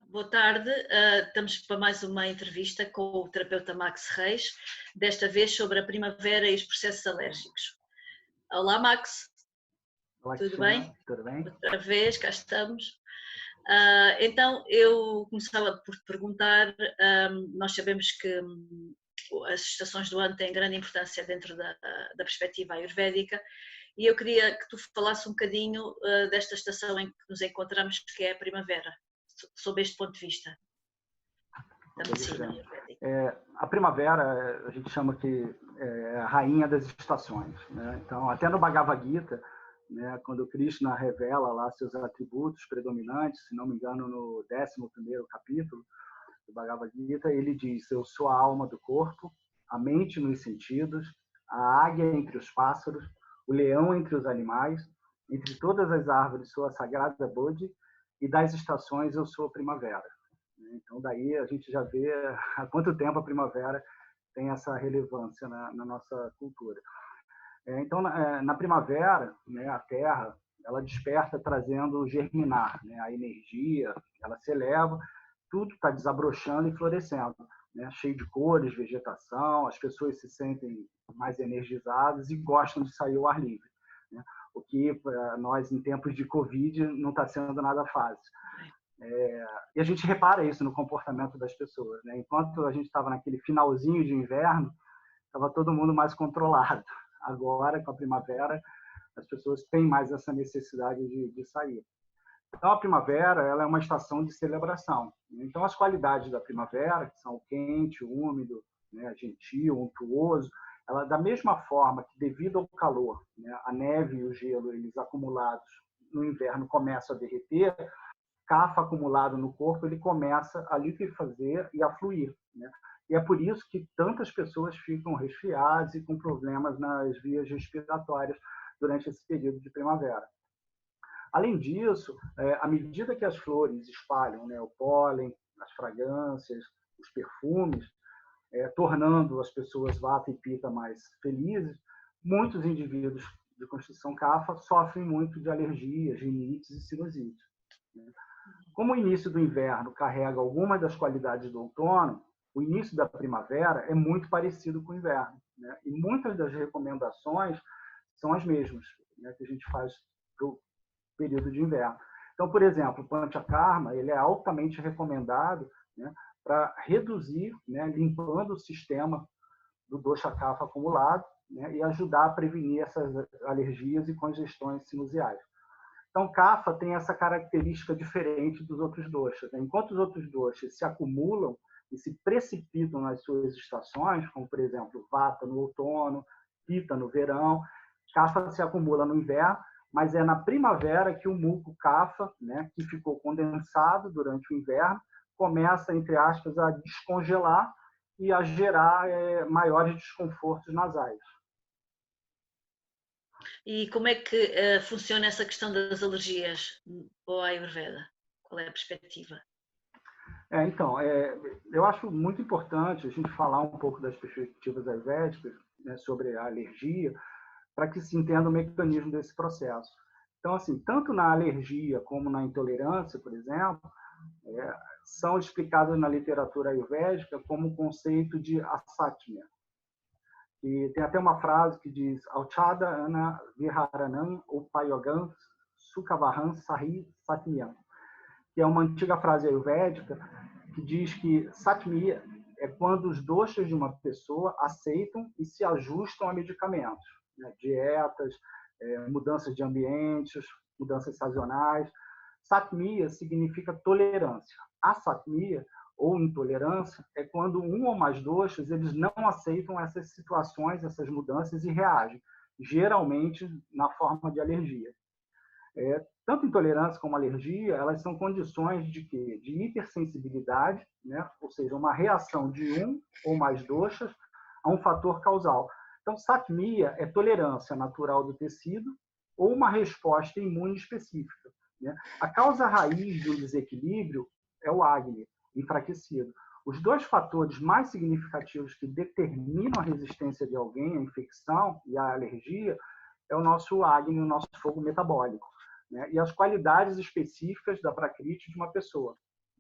Boa tarde. Estamos para mais uma entrevista com o terapeuta Max Reis, desta vez sobre a primavera e os processos alérgicos. Olá, Max. Olá, Tudo Cristina. bem? Tudo bem? Outra vez, cá estamos. Então, eu começava por te perguntar, nós sabemos que as estações do ano têm grande importância dentro da perspectiva ayurvédica, e eu queria que tu falasses um bocadinho desta estação em que nos encontramos, que é a primavera, sob este ponto de vista da medicina ayurvédica. A primavera, a gente chama que é a rainha das estações, né? Então, até no Bhagavad Gita, né, quando Krishna revela lá seus atributos predominantes, se não me engano, no 11º capítulo do Bhagavad Gita, ele diz: eu sou a alma do corpo, a mente nos sentidos, a águia entre os pássaros, o leão entre os animais, entre todas as árvores sou a sagrada Bodhi, e das estações eu sou a primavera. Então, daí a gente já vê há quanto tempo a primavera tem essa relevância na nossa cultura. Então, na primavera, né, a Terra ela desperta trazendo o germinar, né, a energia, ela se eleva, tudo está desabrochando e florescendo, né, cheio de cores, vegetação, as pessoas se sentem mais energizadas e gostam de sair ao ar livre, né, o que para nós, em tempos de Covid, não está sendo nada fácil. E a gente repara isso no comportamento das pessoas, né? Enquanto a gente estava naquele finalzinho de inverno, estava todo mundo mais controlado. Agora, com a primavera, as pessoas têm mais essa necessidade de sair. Então, a primavera ela é uma estação de celebração. Então, as qualidades da primavera, que são o quente, o úmido, né, gentil, untuoso, ela, da mesma forma que, devido ao calor, né, a neve e o gelo, eles acumulados no inverno, começam a derreter, Kapha acumulado no corpo, ele começa a liquefazer e a fluir, né? E é por isso que tantas pessoas ficam resfriadas e com problemas nas vias respiratórias durante esse período de primavera. Além disso, à medida que as flores espalham, né, o pólen, as fragrâncias, os perfumes, tornando as pessoas Vata e Pitta mais felizes, muitos indivíduos de constituição Kapha sofrem muito de alergias, rinites e sinusites, né? Como o início do inverno carrega algumas das qualidades do outono, o início da primavera é muito parecido com o inverno, né? E muitas das recomendações são as mesmas, né, que a gente faz para o período de inverno. Então, por exemplo, o Panchakarma ele é altamente recomendado, né, para reduzir, né, limpando o sistema do dosha kapha acumulado, né, e ajudar a prevenir essas alergias e congestões sinusiais. Então, Kapha tem essa característica diferente dos outros doshas, né? Enquanto os outros doshas se acumulam e se precipitam nas suas estações, como, por exemplo, Vata no outono, Pitta no verão, Kapha se acumula no inverno, mas é na primavera que o muco Kapha, né, que ficou condensado durante o inverno, começa, entre aspas, a descongelar e a gerar maiores desconfortos nasais. E como é que funciona essa questão das alergias ao Ayurveda? Qual é a perspectiva? Então, eu acho muito importante a gente falar um pouco das perspectivas ayurvédicas, né, sobre a alergia, para que se entenda o mecanismo desse processo. Então, assim, tanto na alergia como na intolerância, por exemplo, são explicadas na literatura ayurvédica como o conceito de asatmya. E tem até uma frase que diz: Auchada ana viharanam upayogam sukhavaham sahi satmiyam, que é uma antiga frase ayurvédica que diz que satmia é quando os doshas de uma pessoa aceitam e se ajustam a medicamentos, né? Dietas, mudanças de ambientes, mudanças sazonais. Satmia significa tolerância. Asatmia, ou intolerância, é quando um ou mais doshas eles não aceitam essas situações, essas mudanças e reagem, geralmente na forma de alergia. Tanto intolerância como alergia, elas são condições de quê? De hipersensibilidade, né? Ou seja, uma reação de um ou mais doshas a um fator causal. Então, satmia é tolerância natural do tecido ou uma resposta imune específica, né? A causa raiz do desequilíbrio é o Agni, enfraquecido. Os dois fatores mais significativos que determinam a resistência de alguém à infecção e à alergia é o nosso Agni, o nosso fogo metabólico, né? E as qualidades específicas da prakriti de uma pessoa.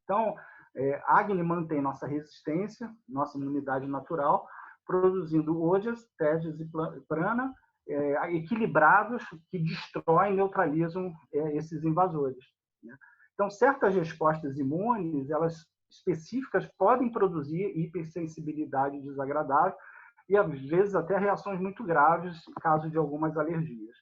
Então, Agni mantém nossa resistência, nossa imunidade natural, produzindo ojas, tejas e prana equilibrados que destroem e neutralizam esses invasores, né? Então, certas respostas imunes, elas específicas, podem produzir hipersensibilidade desagradável e, às vezes, até reações muito graves, em caso de algumas alergias.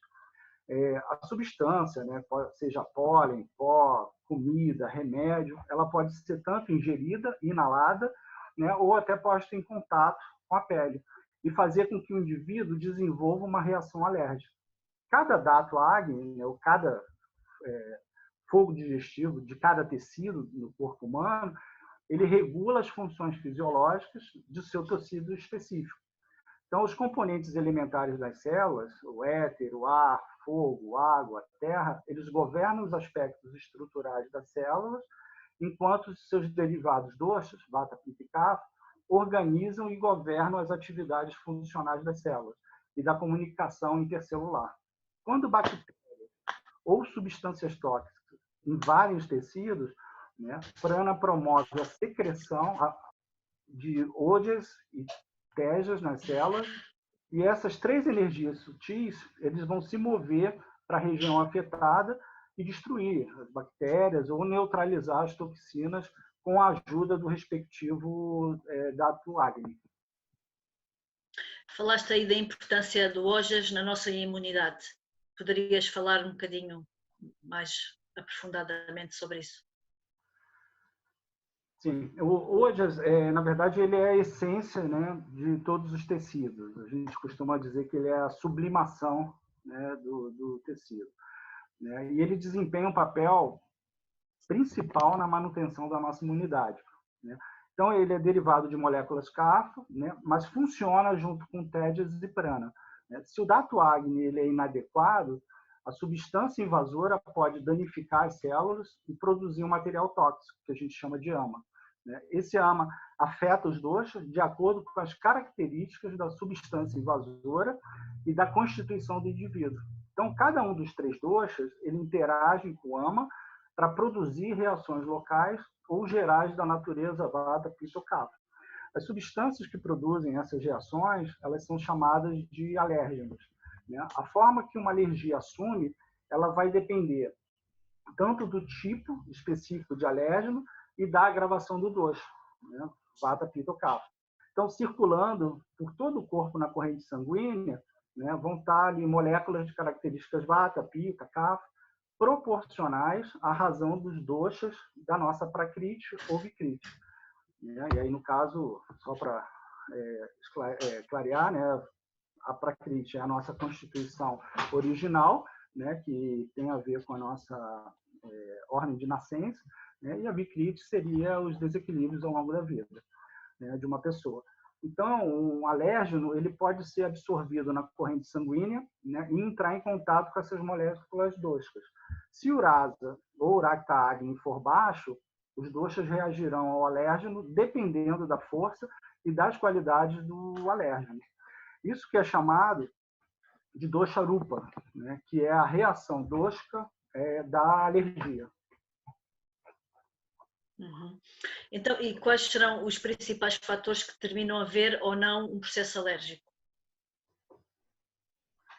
A substância, né, seja pólen, pó, comida, remédio, ela pode ser tanto ingerida, inalada, né, ou até posta em contato com a pele e fazer com que o indivíduo desenvolva uma reação alérgica. Cada dato Agni, né, ou cada fogo digestivo de cada tecido no corpo humano, ele regula as funções fisiológicas de seu tecido específico. Então, os componentes elementares das células, o éter, o ar, fogo, água, terra, eles governam os aspectos estruturais das células, enquanto os seus derivados doshas, vata, pitta e kapha, organizam e governam as atividades funcionais das células e da comunicação intercelular. Quando bactérias ou substâncias tóxicas invadem os tecidos, né, prana promove a secreção de ojas e tejas nas células, e essas três energias sutis, eles vão se mover para a região afetada e destruir as bactérias ou neutralizar as toxinas com a ajuda do respectivo dato Agni. Falaste aí da importância do ojas na nossa imunidade. Poderias falar um bocadinho mais aprofundadamente sobre isso? Sim, o ojas, na verdade, ele é a essência, né, de todos os tecidos. A gente costuma dizer que ele é a sublimação, né, do tecido, né? E ele desempenha um papel principal na manutenção da nossa imunidade, né? Então, ele é derivado de moléculas kapha, né, mas funciona junto com tejas e prana, né? Se o dato Agni ele é inadequado, a substância invasora pode danificar as células e produzir um material tóxico, que a gente chama de ama, né? Esse ama afeta os doshas de acordo com as características da substância invasora e da constituição do indivíduo. Então, cada um dos três doshas, ele interage com o ama para produzir reações locais ou gerais da natureza vata, pitta ou kapha. As substâncias que produzem essas reações, elas são chamadas de alérgenos, né? A forma que uma alergia assume, ela vai depender tanto do tipo específico de alérgeno e da agravação do dosha, né? Vata, pitta ou kapha. Então, circulando por todo o corpo na corrente sanguínea, né, vão estar ali moléculas de características vata, pitta, kapha, proporcionais à razão dos doshas da nossa prakriti ou vikriti, né? E aí, no caso, só para clarear, né, a prakriti é a nossa constituição original, né, que tem a ver com a nossa ordem de nascença, né, e a vikriti seria os desequilíbrios ao longo da vida, né, de uma pessoa. Então, um alérgeno ele pode ser absorvido na corrente sanguínea, né, e entrar em contato com essas moléculas doshas. Se o rasa ou rakta agni for baixo, os doshas reagirão ao alérgeno dependendo da força e das qualidades do alérgeno. Isso que é chamado de dosha rupa, né, que é a reação dóxica da alergia. Uhum. Então, e quais serão os principais fatores que determinam haver ou não um processo alérgico?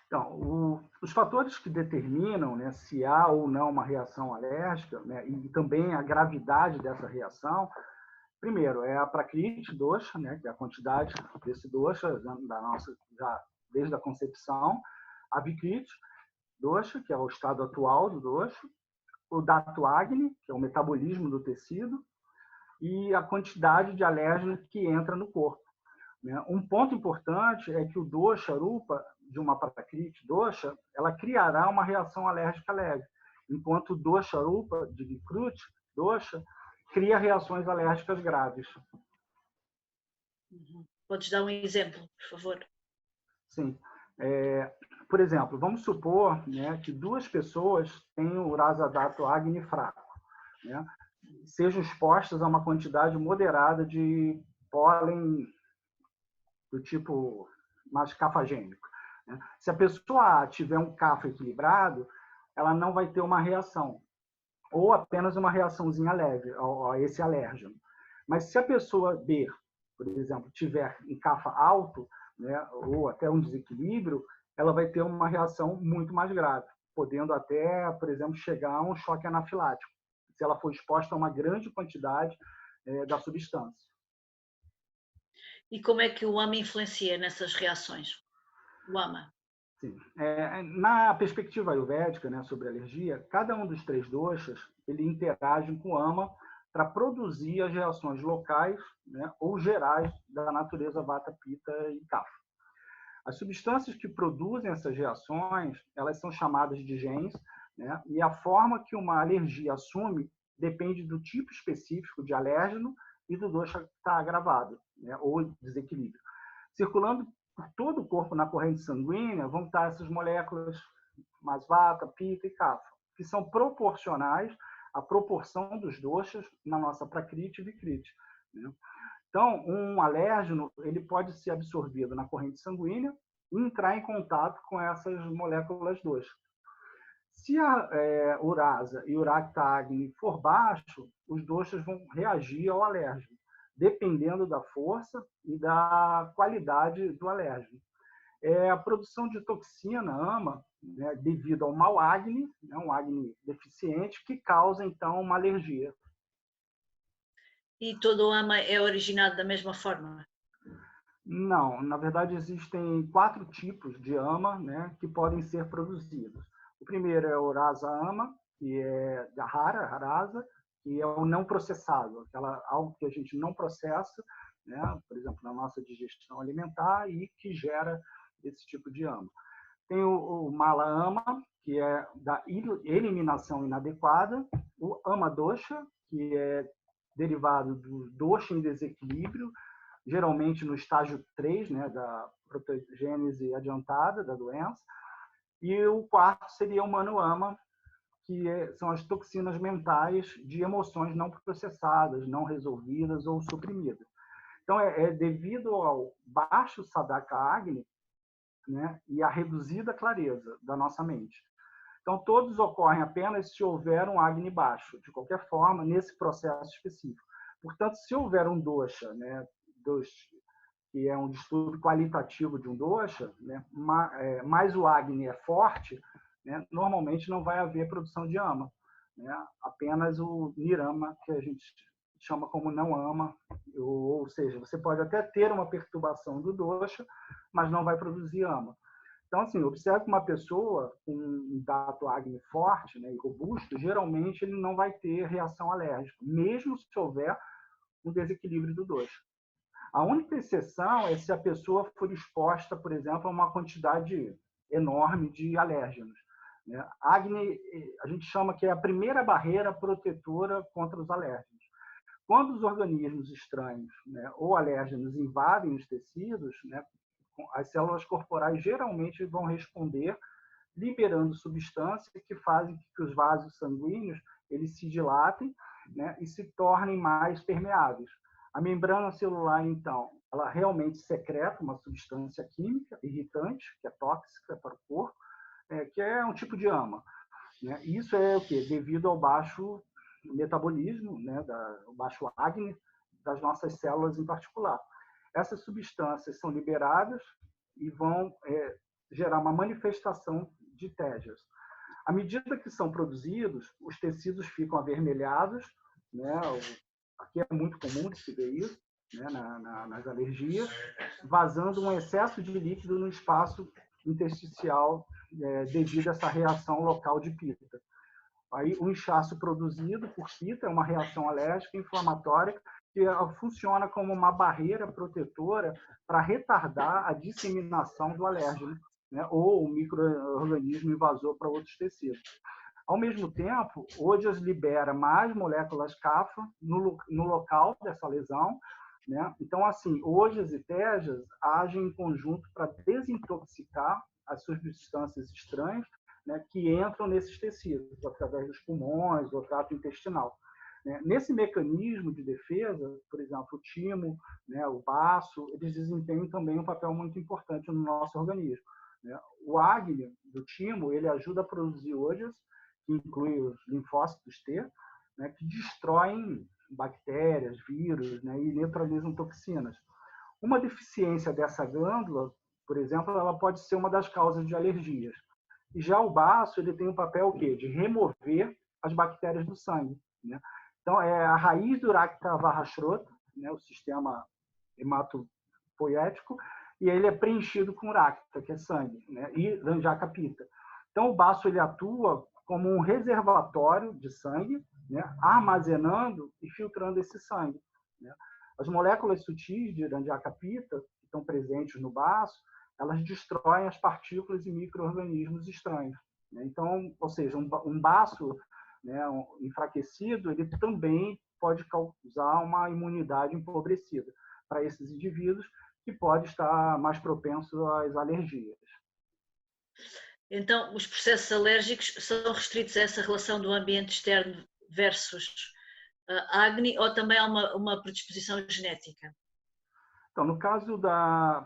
Então, os fatores que determinam, né, se há ou não uma reação alérgica, né, e também a gravidade dessa reação, primeiro é a prakriti dosha, né, que é a quantidade desse dosha da nossa já desde a concepção, a vikriti dosha, que é o estado atual do dosha, o dato agni, que é o metabolismo do tecido, e a quantidade de alérgeno que entra no corpo, né? Um ponto importante é que o dosha rupa de uma prakriti dosha, ela criará uma reação alérgica leve, enquanto o dosha rupa de vikriti dosha cria reações alérgicas graves. Podes dar um exemplo, por favor? Sim. Por exemplo, vamos supor, né, que duas pessoas têm o rasa dato agni fraco, né, sejam expostas a uma quantidade moderada de pólen do tipo mais cafagênico, né? Se a pessoa A tiver um kapha equilibrado, ela não vai ter uma reação. ou apenas uma reaçãozinha leve a esse alérgeno. Mas se a pessoa B, por exemplo, tiver em CAFA alto, né, ou até um desequilíbrio, ela vai ter uma reação muito mais grave, podendo até, por exemplo, chegar a um choque anafilático, se ela for exposta a uma grande quantidade da substância. E como é que o AMA influencia nessas reações? O AMA. Sim. Na perspectiva ayurvédica, né, sobre alergia, cada um dos 3 doshas ele interage com o AMA para produzir as reações locais, né, ou gerais da natureza Vata, Pitta e Kapha. As substâncias que produzem essas reações, elas são chamadas de genes, né, e a forma que uma alergia assume depende do tipo específico de alérgeno e do dosha que está agravado, né, ou desequilíbrio. Circulando por todo o corpo na corrente sanguínea vão estar essas moléculas Vata, Pitta e Kapha, que são proporcionais à proporção dos doshas na nossa Prakriti e Vikriti, né? Então, um alérgeno ele pode ser absorvido na corrente sanguínea e entrar em contato com essas moléculas doshas. Se a urasa e uracta agni for baixo, os doshas vão reagir ao alérgeno, dependendo da força e da qualidade do alérgeno. A produção de toxina, AMA, né, devido ao mau Agni, né, um Agni deficiente, que causa, então, uma alergia. E todo o AMA é originado da mesma forma? Não, na verdade existem 4 tipos de AMA, né, que podem ser produzidos. O primeiro é o Rasa AMA, que é da Rasa, que é o não processado, algo que a gente não processa, né, por exemplo, na nossa digestão alimentar e que gera esse tipo de AMA. Tem o Mala AMA, que é da eliminação inadequada, o AMA Dosha, que é derivado do dosha em desequilíbrio, geralmente no estágio 3, né, da protogênese adiantada da doença. E o quarto seria o Mano AMA, que são as toxinas mentais de emoções não processadas, não resolvidas ou suprimidas. Então, devido ao baixo Sadaka Agni, né, e a reduzida clareza da nossa mente. Então, todos ocorrem apenas se houver um Agni baixo, de qualquer forma, nesse processo específico. Portanto, se houver um dosha, né, que é um distúrbio qualitativo de um dosha, né, mas o Agni é forte, né, normalmente não vai haver produção de ama, né, apenas o nirama, que a gente chama como não ama, ou seja, você pode até ter uma perturbação do dosha, mas não vai produzir ama. Então, assim, observe que uma pessoa com um dato Agni forte, né, e robusto, geralmente ele não vai ter reação alérgica, mesmo se houver um desequilíbrio do dosha. A única exceção é se a pessoa for exposta, por exemplo, a uma quantidade enorme de alérgenos, né? Agni, a gente chama que é a primeira barreira protetora contra os alérgenos. Quando os organismos estranhos, né, ou alérgenos invadem os tecidos, né, as células corporais geralmente vão responder liberando substâncias que fazem que os vasos sanguíneos eles se dilatem, né, e se tornem mais permeáveis. A membrana celular, então, ela realmente secreta uma substância química irritante, que é tóxica para o corpo, que é um tipo de ama, né? Isso é o quê? Devido ao baixo metabolismo, né, o baixo Agni das nossas células em particular. Essas substâncias são liberadas e vão gerar uma manifestação de tejas. À medida que são produzidos, os tecidos ficam avermelhados, né? Aqui é muito comum de se ver isso, né, nas alergias, vazando um excesso de líquido no espaço intersticial devido a essa reação local de Pitta. Aí, o inchaço produzido por Pitta é uma reação alérgica inflamatória que funciona como uma barreira protetora para retardar a disseminação do alérgeno, né, ou o micro-organismo invasor para outros tecidos. Ao mesmo tempo, Ojas libera mais moléculas Kapha no local dessa lesão, né? Então, assim, Ojas e Tejas agem em conjunto para desintoxicar as substâncias estranhas, né, que entram nesses tecidos, através dos pulmões, do trato intestinal. Nesse mecanismo de defesa, por exemplo, o timo, né, o baço, eles desempenham também um papel muito importante no nosso organismo. O Agni do timo, ele ajuda a produzir Ojas, que inclui os linfócitos T, né, que destroem bactérias, vírus, né, e neutralizam toxinas. Uma deficiência dessa glândula, por exemplo, ela pode ser uma das causas de alergias. E já o baço, ele tem o papel o quê? De remover as bactérias do sangue, né? Então, é a raiz do Racta varrachrota, né, o sistema hematopoético, e ele é preenchido com Racta, que é sangue, né, e Ranjaka Pitta. Então, o baço ele atua como um reservatório de sangue, né, armazenando e filtrando esse sangue, né? As moléculas sutis de Ranjaka Pitta, que estão presentes no baço, elas destroem as partículas e micro-organismos estranhos, né? Então, ou seja, um baço, né, enfraquecido, ele também pode causar uma imunidade empobrecida para esses indivíduos, que pode estar mais propenso às alergias. Então, os processos alérgicos são restritos a essa relação do ambiente externo versus acne, ou também há uma predisposição genética? Então, no caso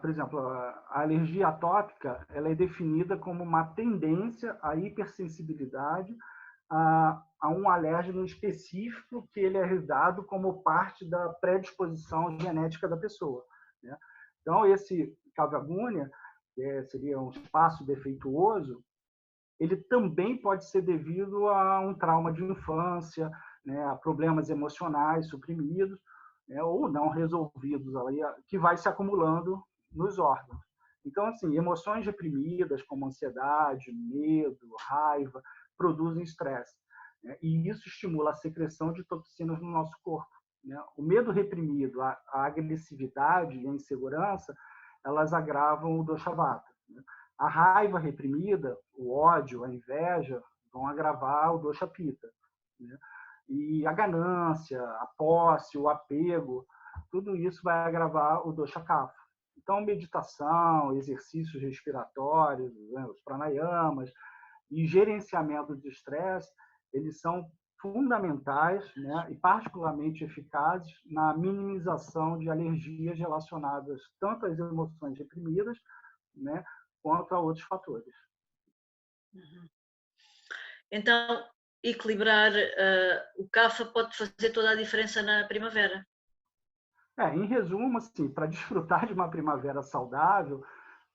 por exemplo, a alergia atópica, ela é definida como uma tendência à hipersensibilidade a um alérgeno específico que ele é herdado como parte da predisposição genética da pessoa, né? Então, esse cavagúnia, que seria um espaço defeituoso, ele também pode ser devido a um trauma de infância, né, a problemas emocionais suprimidos, né, ou não resolvidos, que vai se acumulando nos órgãos. Então, assim, emoções reprimidas, como ansiedade, medo, raiva, produzem estresse, né, e isso estimula a secreção de toxinas no nosso corpo, né? O medo reprimido, a agressividade e a insegurança, elas agravam o dosha vata, né? A raiva reprimida, o ódio, a inveja, vão agravar o dosha pitta, né? E a ganância, a posse, o apego, tudo isso vai agravar o dosha kapha. Então, meditação, exercícios respiratórios, né, os pranayamas e gerenciamento de estresse, eles são fundamentais, né, e particularmente eficazes na minimização de alergias relacionadas tanto às emoções reprimidas, né, quanto a outros fatores. Então, equilibrar o kapha pode fazer toda a diferença na primavera. Em resumo, assim, para desfrutar de uma primavera saudável,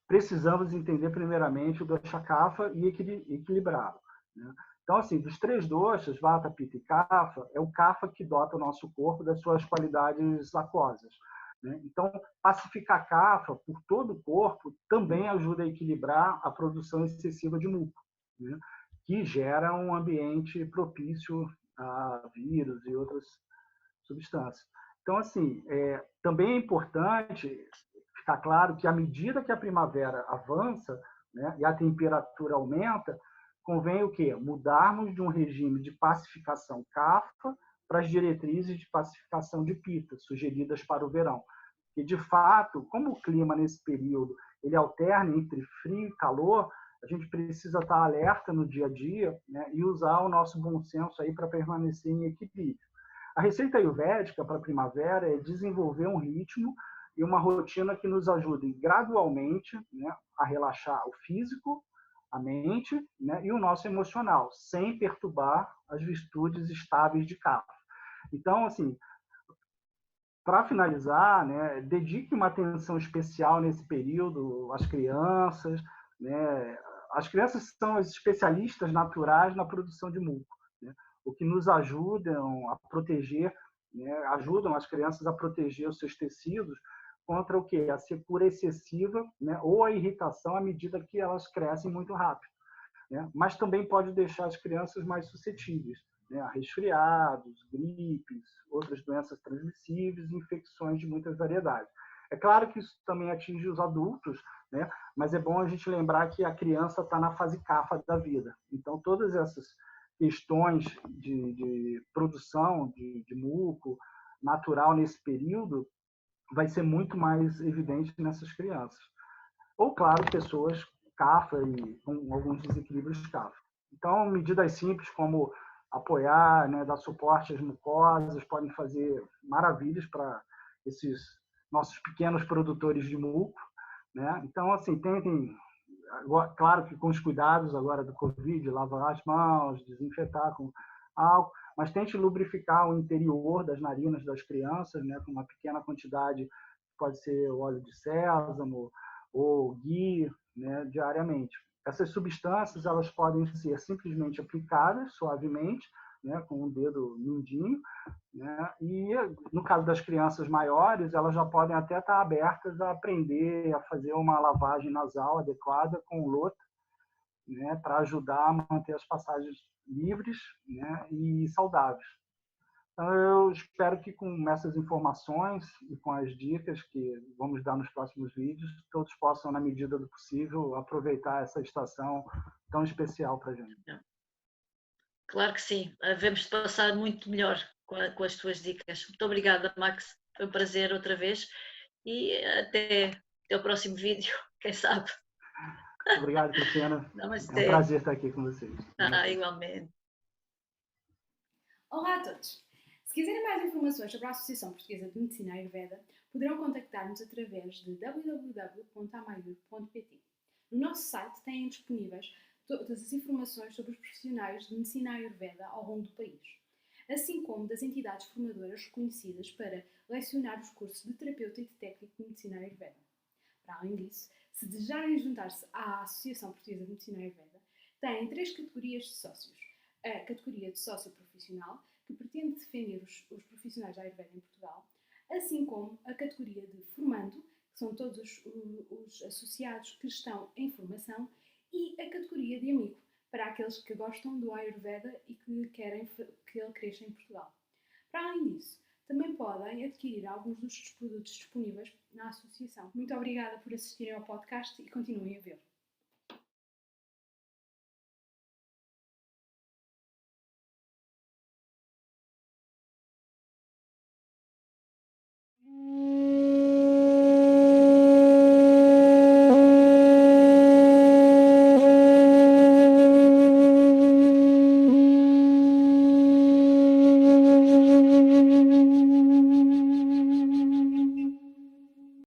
precisamos entender primeiramente o dosha kapha e equilibrá-lo, né? Então, assim, dos 3 doshas, vata, pitta e kapha, é o kapha que dota o nosso corpo das suas qualidades aquosas, né? Então, pacificar kapha por todo o corpo também ajuda a equilibrar a produção excessiva de muco, né, que gera um ambiente propício a vírus e outras substâncias. Então, assim, também é importante ficar claro que, à medida que a primavera avança, né, e a temperatura aumenta, convém o quê? Mudarmos de um regime de pacificação kapha para as diretrizes de pacificação de pitta, sugeridas para o verão. E, de fato, como o clima nesse período ele alterna entre frio e calor, a gente precisa estar alerta no dia a dia, né, e usar o nosso bom senso aí para permanecer em equilíbrio. A receita ayurvédica para a primavera é desenvolver um ritmo e uma rotina que nos ajudem gradualmente, né, a relaxar o físico, a mente, né, e o nosso emocional, sem perturbar as virtudes estáveis de kapha. Então, assim, para finalizar, né, dedique uma atenção especial nesse período às crianças, né? As crianças são as especialistas naturais na produção de muco, né? O que nos ajudam a proteger, né, ajudam as crianças a proteger os seus tecidos contra o quê? A secura excessiva, né, ou a irritação à medida que elas crescem muito rápido, né? Mas também pode deixar as crianças mais suscetíveis, né, a resfriados, gripes, outras doenças transmissíveis e infecções de muitas variedades. É claro que isso também atinge os adultos, né, mas é bom a gente lembrar que a criança está na fase kapha da vida. Então, todas essas questões de produção de muco natural nesse período vai ser muito mais evidente nessas crianças. Ou, claro, pessoas kapha e com alguns desequilíbrios kapha. Então, medidas simples como apoiar, né, dar suporte às mucosas, podem fazer maravilhas para esses nossos pequenos produtores de muco, né? Então, assim, tentem agora, claro que com os cuidados agora do Covid, lavar as mãos, desinfetar com álcool, mas tente lubrificar o interior das narinas das crianças, né, com uma pequena quantidade, pode ser óleo de sésamo ou ghee, né, diariamente. Essas substâncias elas podem ser simplesmente aplicadas suavemente, né, com um dedo mindinho, né, e no caso das crianças maiores, elas já podem até estar abertas a aprender a fazer uma lavagem nasal adequada com lota, né, para ajudar a manter as passagens livres, né, e saudáveis. Então, eu espero que com essas informações e com as dicas que vamos dar nos próximos vídeos, todos possam, na medida do possível, aproveitar essa estação tão especial para a gente. Claro que sim, havemos de passar muito melhor com as tuas dicas. Muito obrigada, Max, foi um prazer outra vez e até o próximo vídeo, quem sabe. Obrigado, Cristiana. É um Namastê. prazer estar aqui com vocês. Igualmente. Olá a todos! Se quiserem mais informações sobre a Associação Portuguesa de Medicina Ayurveda, poderão contactar-nos através de www.amayur.pt. No nosso site têm disponíveis todas as informações sobre os profissionais de Medicina Ayurveda ao longo do país, assim como das entidades formadoras reconhecidas para lecionar os cursos de terapeuta e de técnico de Medicina Ayurveda. Para além disso, se desejarem juntar-se à Associação Portuguesa de Medicina Ayurveda, têm 3 categorias de sócios. A categoria de sócio profissional, que pretende defender os profissionais da Ayurveda em Portugal, assim como a categoria de formando, que são todos os associados que estão em formação, e a categoria de amigo, para aqueles que gostam do Ayurveda e que querem que ele cresça em Portugal. Para além disso, também podem adquirir alguns dos produtos disponíveis na associação. Muito obrigada por assistirem ao podcast e continuem a ver.